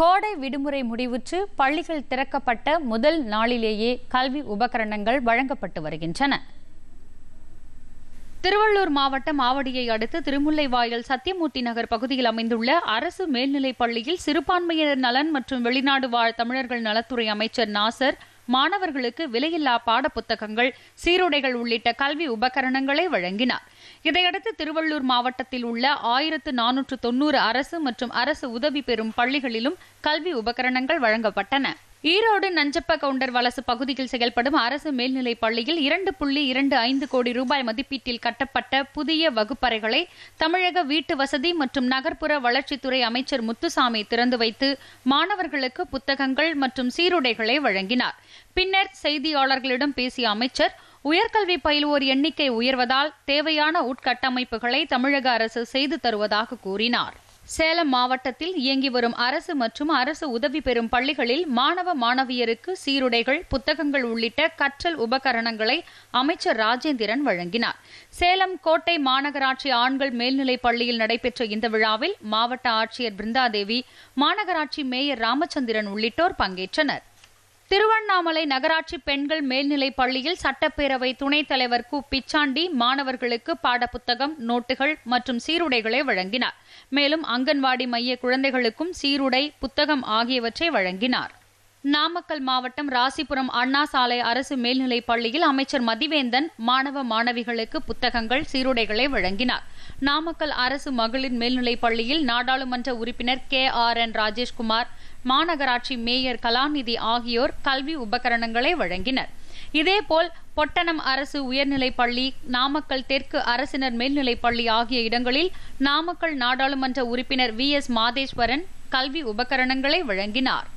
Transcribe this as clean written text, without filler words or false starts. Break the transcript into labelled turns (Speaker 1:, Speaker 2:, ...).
Speaker 1: கோடை விடுமுறை முடிவுற்று பள்ளிகள் திறக்கப்பட்ட முதல் நாளிலேயே கல்வி உபகரணங்கள் வழங்கப்பட்டு வருகின்றன. திருவள்ளூர் மாவட்டம் ஆவடியை அடுத்து திருமுல்லைவாயல் சத்தியமூர்த்தி நகர் பகுதியில் அமைந்துள்ள அரசு மேல்நிலைப் பள்ளியில் சிறுபான்மையினர் நலன் மற்றும் வெளிநாடு வாழ் தமிழர்கள் நலத்துறை அமைச்சர் நாசர் மாணவர்களுக்கு விலையில்லா பாட புத்தகங்கள், சீருடைகள் உள்ளிட்ட கல்வி உபகரணங்களை வழங்கினார். இதையடுத்து திருவள்ளூர் மாவட்டத்தில் உள்ள 1490 அரசு மற்றும் அரசு உதவி பெறும் பள்ளிகளிலும் கல்வி உபகரணங்கள் வழங்கப்பட்டன. ஈரோடு நஞ்சப்ப கவுண்டர் வலசு பகுதியில் செயல்படும் அரசு மேல்நிலைப் பள்ளியில் 2.25 கோடி ரூபாய் மதிப்பீட்டில் கட்டப்பட்ட புதிய வகுப்பறைகளை தமிழக வீட்டு வசதி மற்றும் நகர்ப்புற வளர்ச்சித்துறை அமைச்சர் முத்துசாமி திறந்து வைத்து மாணவர்களுக்கு புத்தகங்கள் மற்றும் சீருடைகளை வழங்கினார். பின்னர் செய்தியாளர்களிடம் பேசிய அமைச்சர், உயர்கல்வி பயிலுவோர் எண்ணிக்கை உயர்வதால் தேவையான உட்கட்டமைப்புகளை தமிழக அரசு செய்து தருவதாக கூறினார். சேலம் மாவட்டத்தில் இயங்கி வரும் அரசு மற்றும் அரசு உதவி பெறும் பள்ளிகளில் மாணவ மாணவியருக்கு சீருடைகள், புத்தகங்கள் உள்ளிட்ட கற்றல் உபகரணங்களை அமைச்சர் ராஜேந்திரன் வழங்கினார். சேலம் கோட்டை மாநகராட்சி ஆண்கள் மேல்நிலைப் பள்ளியில் நடைபெற்ற இந்த விழாவில் மாவட்ட ஆட்சியர் பிருந்தாதேவி, மாநகராட்சி மேயர் ராமச்சந்திரன் உள்ளிட்டோர் பங்கேற்றனர். திருவண்ணாமலை நகராட்சி பெண்கள் மேல்நிலைப் பள்ளியில் சட்டப்பேரவை துணைத் தலைவர் கு. பிச்சாண்டி மாணவர்களுக்கு பாடப்புத்தகம், நோட்டுகள் மற்றும் சீருடைகளை வழங்கினார். மேலும் அங்கன்வாடி மைய குழந்தைகளுக்கும் சீருடை, புத்தகம் ஆகியவற்றை வழங்கினார். நாமக்கல் மாவட்டம் ராசிபுரம் அண்ணா சாலை அரசு மேல்நிலைப் பள்ளியில் அமைச்சர் மதிவேந்தன் மாணவ மாணவிகளுக்கு புத்தகங்கள், சீருடைகளை வழங்கினார். நாமக்கல் அரசு மகளிர் மேல்நிலைப் பள்ளியில் நாடாளுமன்ற உறுப்பினர் KRN ராஜேஷ்குமார், மாநகராட்சி மேயர் கலாநிதி ஆகியோர் கல்வி உபகரணங்களை வழங்கினர். இதேபோல் பொட்டணம் அரசு உயர்நிலைப் பள்ளி, நாமக்கல் தெற்கு அரசினர் மேல்நிலைப் பள்ளி ஆகிய இடங்களில் நாமக்கல் நாடாளுமன்ற உறுப்பினர் VS மாதேஸ்வரன் கல்வி உபகரணங்களை வழங்கினார்.